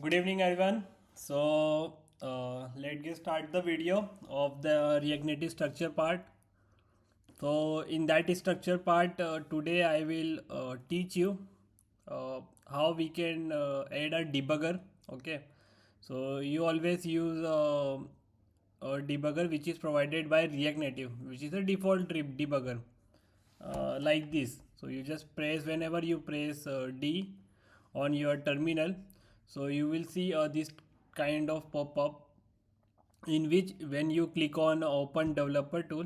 Good evening, everyone. Let's get start the video of the React Native structure part. So, in that structure part, today I will teach you uh, how we can add a debugger. Okay, so you always use a debugger which is provided by React Native, which is a default debugger like this. So you just press whenever you press D on your terminal, so you will see this kind of pop up, in which when you click on open developer tool,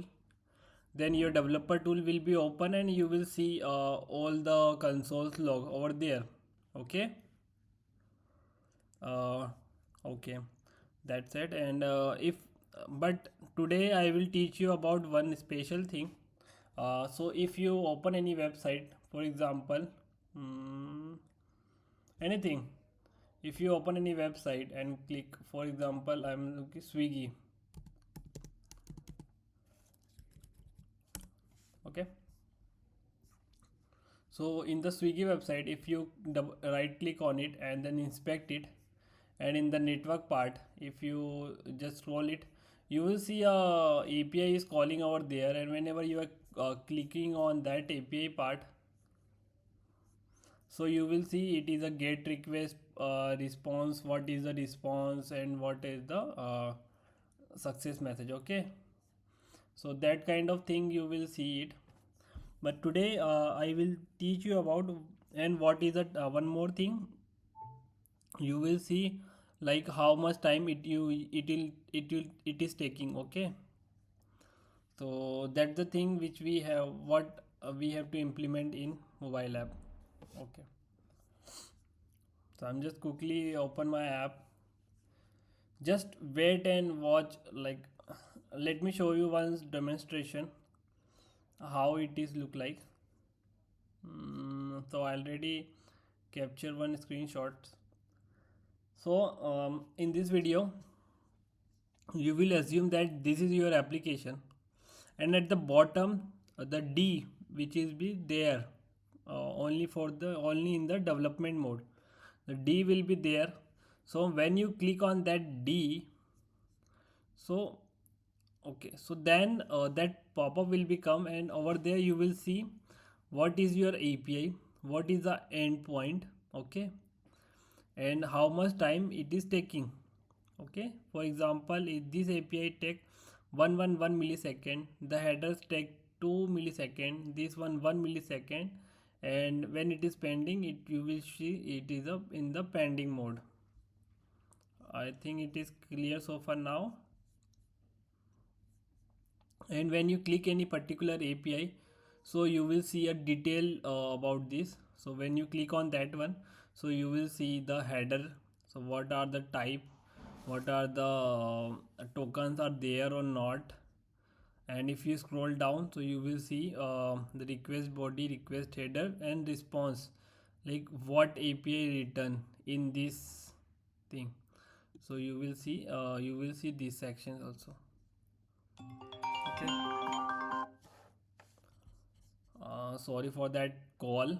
then your developer tool will be open and you will see all the consoles log over there. Okay. uh, okay, that's it. And if but today I will teach you about one special thing. So if you open any website, for example, anything, if you open any website and click, for example, I'm looking Swiggy. Okay, so in the Swiggy website, if you right click on it and then inspect it, and in the network part, if you just scroll it, you will see a API is calling over there, and whenever you are clicking on that API part, so you will see it is a get request response, what is the response and what is the success message. Okay, so that kind of thing you will see it. But today I will teach you about, and what is that one more thing, you will see like how much time it is taking. Okay, so that's the thing which we have, what we have to implement in mobile app. Okay, so I'm just quickly open my app. Just wait and watch, like, let me show you one demonstration how it is look like. So I already capture one screenshot. So in this video you will assume that this is your application, and at the bottom the D which is be there only for the only in the development mode, the D will be there. So when you click on that D, so okay, so then that pop-up will become, and over there you will see what is your API, what is the endpoint. Okay, and how much time it is taking. Okay, for example, if this API take 111 millisecond, the headers take 2 millisecond, this one millisecond, and when it is pending, it you will see it is up in the pending mode. I think it is clear so far now. And when you click any particular API, so you will see a detail about this. So when you click on that one, so you will see the header, so what are the type, what are the tokens are there or not. And if you scroll down, so you will see the request body, request header and response, like what API written in this thing. So you will see these sections also. Okay, sorry for that call.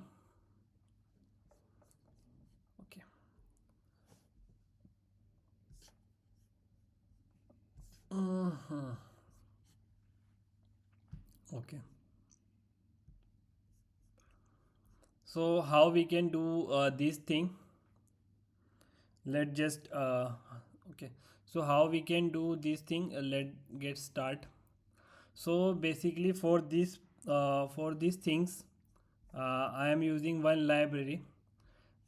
Okay. uh Okay. So how we can do this thing? Let just okay. So how we can do this thing? Let get start. So basically for these things, I am using one library.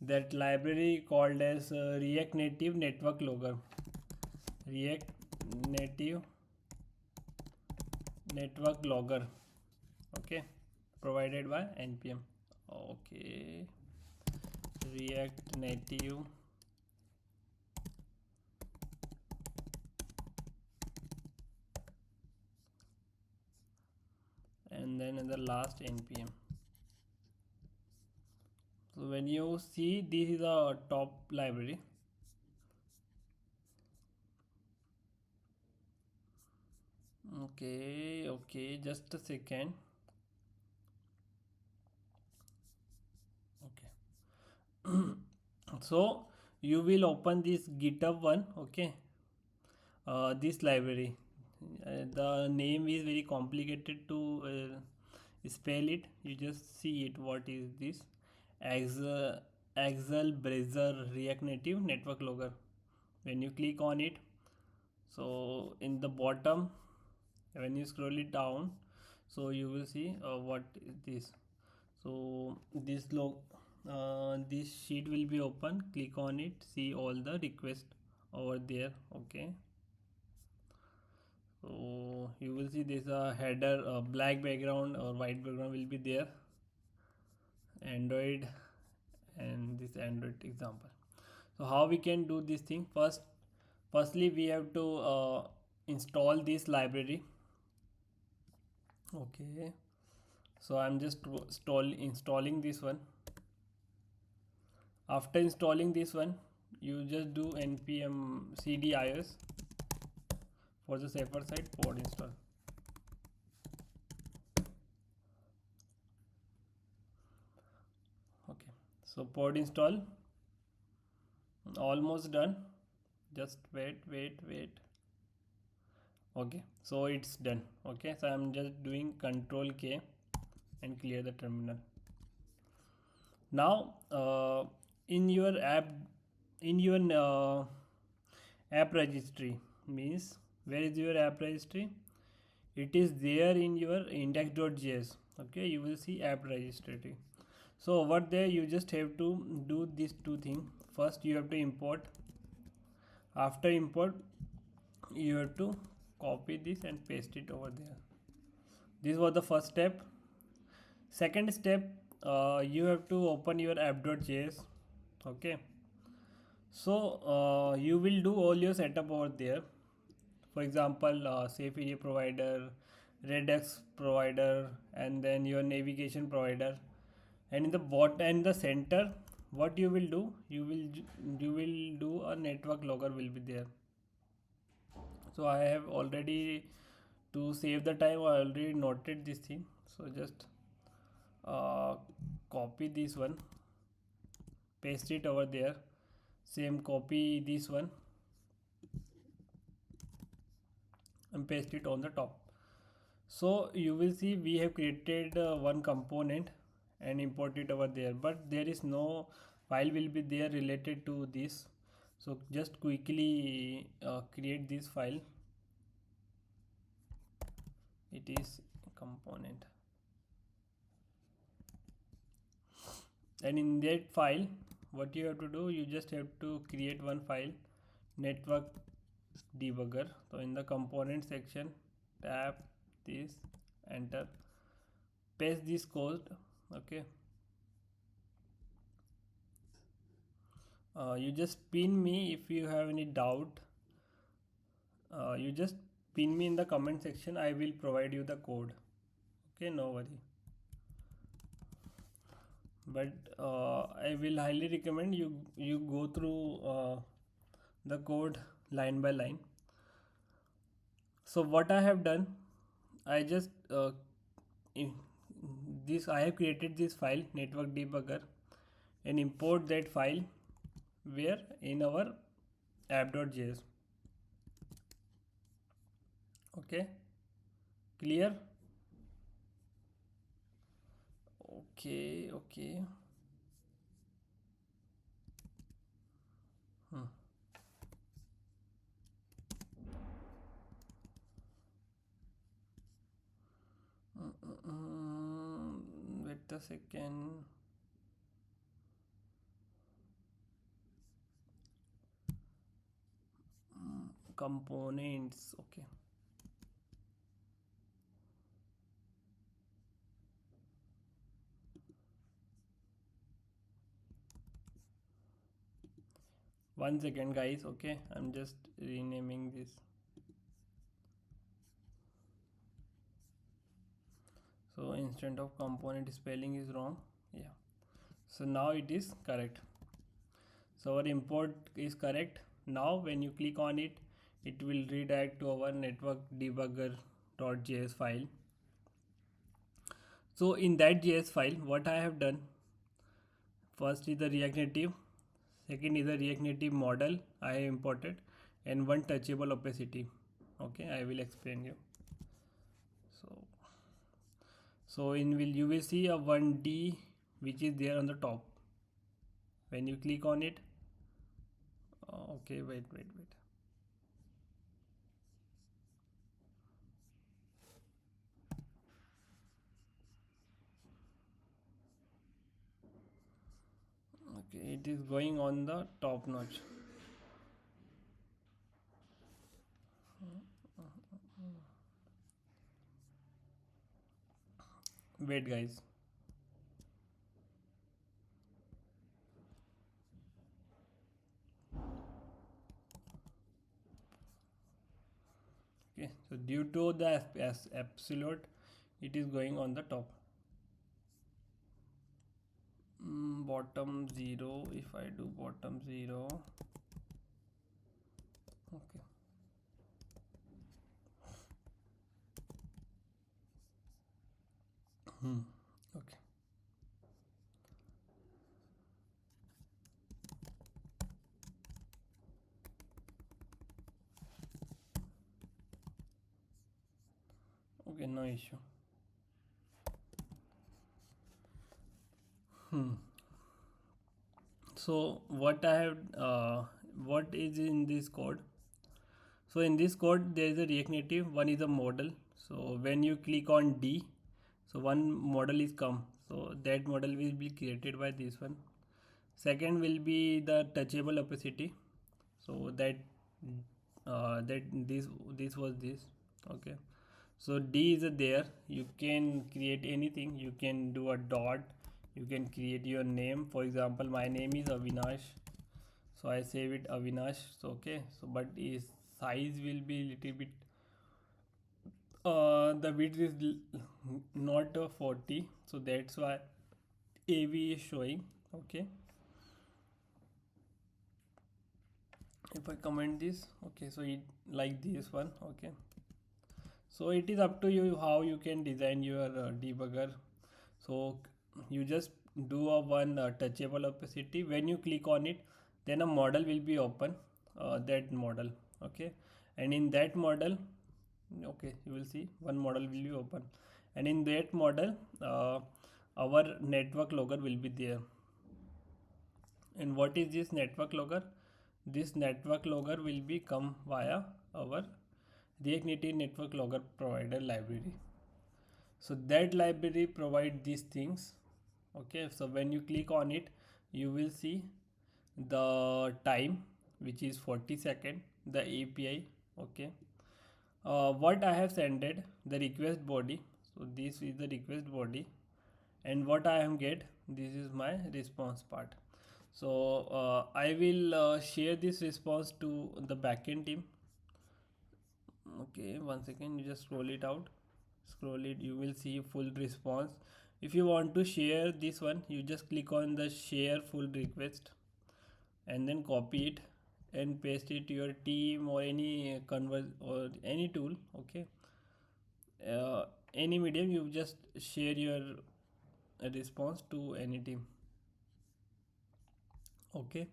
That library called as React Native Network Logger. React Native Network Logger. Okay, provided by npm. Okay, React Native, and then in the last npm. So when you see, this is a top library. Okay, just a second. Okay. So you will open this GitHub one. Okay, this library, the name is very complicated to spell it. You just see it. What is this? Axel Axel Brazer React Native Network Logger. When you click on it, so in the bottom, when you scroll it down, so you will see what is this. So this sheet will be open. Click on it, see all the requests over there. Okay, so you will see there's a header, black background or white background will be there, Android, and this Android example. So how we can do this thing? Firstly we have to install this library. Okay, so I'm just installing this one. After installing this one, you just do npm cd ios for the safer side pod install. Okay, so pod install almost done. Just wait. Okay, so it's done. Okay, so I'm just doing control K and clear the terminal. Now in your app registry, means where is your app registry? It is there in your index.js. Okay, you will see app registry. So over there you just have to do these two things. First you have to import. After import you have to copy this and paste it over there. This was the first step. Second step, you have to open your app.js. Okay, so you will do all your setup over there. For example, safe area provider, redux provider, and then your navigation provider. And in the bottom and the center, what you will do, you will do a network logger will be there. So I have already, to save the time, I already noted this thing. So just copy this one, paste it over there. Same, copy this one and paste it on the top. So you will see we have created one component and import it over there, but there is no file will be there related to this. So just quickly create this file. It is component, and in that file what you have to do, you just have to create one file, network debugger. So in the component section, tap this, enter, paste this code. Okay, you just pin me if you have any doubt. You just pin me in the comment section, I will provide you the code. Okay, no worry. But I will highly recommend you go through the code line by line. So what I have done, I just I have created this file, network debugger, and import that file where in our app.js. Okay, clear? Okay. Hmm. Wait a second. Components. Okay. One second, guys. Okay, I'm just renaming this. So instead of component, spelling is wrong. Yeah. So now it is correct. So our import is correct. Now when you click on it, it will redirect to our network debugger.js file. So in that JS file, what I have done, first is the React Native, Second is a React Native model I have imported, and one touchable opacity. Okay, I will explain you. So in will you will see a 1D which is there on the top. When you click on it, okay, wait. Okay, it is going on the top notch. Wait, guys. Okay, so due to the absolute, it is going on the top. Bottom 0. If I do bottom 0, okay. Okay. Okay, no issue. So what is in this code? So in this code there is a React Native, one is a model. So when you click on D, so one model is come. So that model will be created by this one. Second will be the touchable opacity. So that this was this. Okay. So D is there. You can create anything. You can do a dot. You can create your name. For example, my name is Avinash. So I save it Avinash. So okay. So but is size will be little bit. The width is not 40. So that's why AV is showing. Okay. If I comment this, okay. So it like this one. Okay. So it is up to you how you can design your debugger. So you just do a one touchable opacity. When you click on it, then a model will be open, that model. Okay, and in that model, okay, you will see one model will be open, and in that model our network logger will be there. And what is this network logger? This network logger will be come via our React Native network logger provider library. So that library provide these things. Okay, so when you click on it, you will see the time, which is 40 second, the API. Okay, what I have sended, the request body. So this is the request body, and what I am get, this is my response part. So I will share this response to the backend team. Okay, one second, you just scroll it out, scroll it, you will see full response. If you want to share this one, you just click on the share full request and then copy it and paste it to your team or any converse or any tool. Okay, any medium, you just share your response to any team. Okay,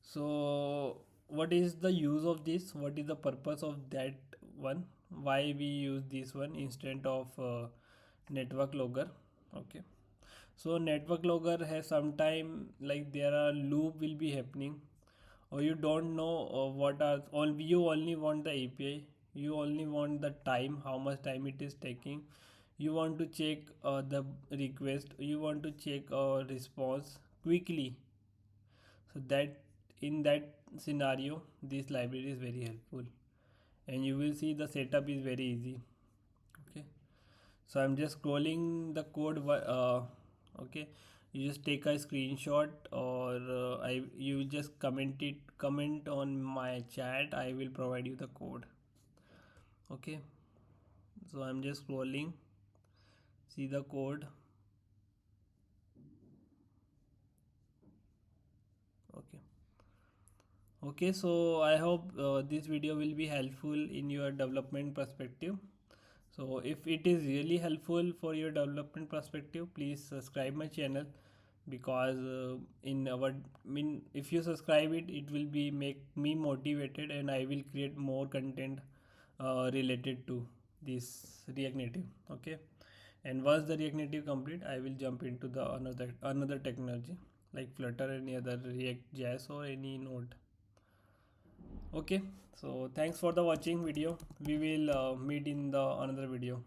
so what is the use of this, what is the purpose of that one, why we use this one instead of network logger? Okay, so network logger has sometime like there are loop will be happening, or you don't know what are all, you only want the API, you only want the time, how much time it is taking, you want to check the request, you want to check response quickly. So that in that scenario, this library is very helpful, and you will see the setup is very easy. Okay, so I'm just scrolling the code. Okay, you just take a screenshot, or I you just comment on my chat, I will provide you the code. Okay, so I'm just scrolling, see the code. Okay. Okay, so I hope this video will be helpful in your development perspective. So if it is really helpful for your development perspective, please subscribe my channel. because in our if you subscribe it, it will be make me motivated, and I will create more content related to this React Native. Okay, and once the React Native complete, I will jump into the another technology like Flutter, any other React JS or any node. Okay, so thanks for the watching video. We will meet in the another video.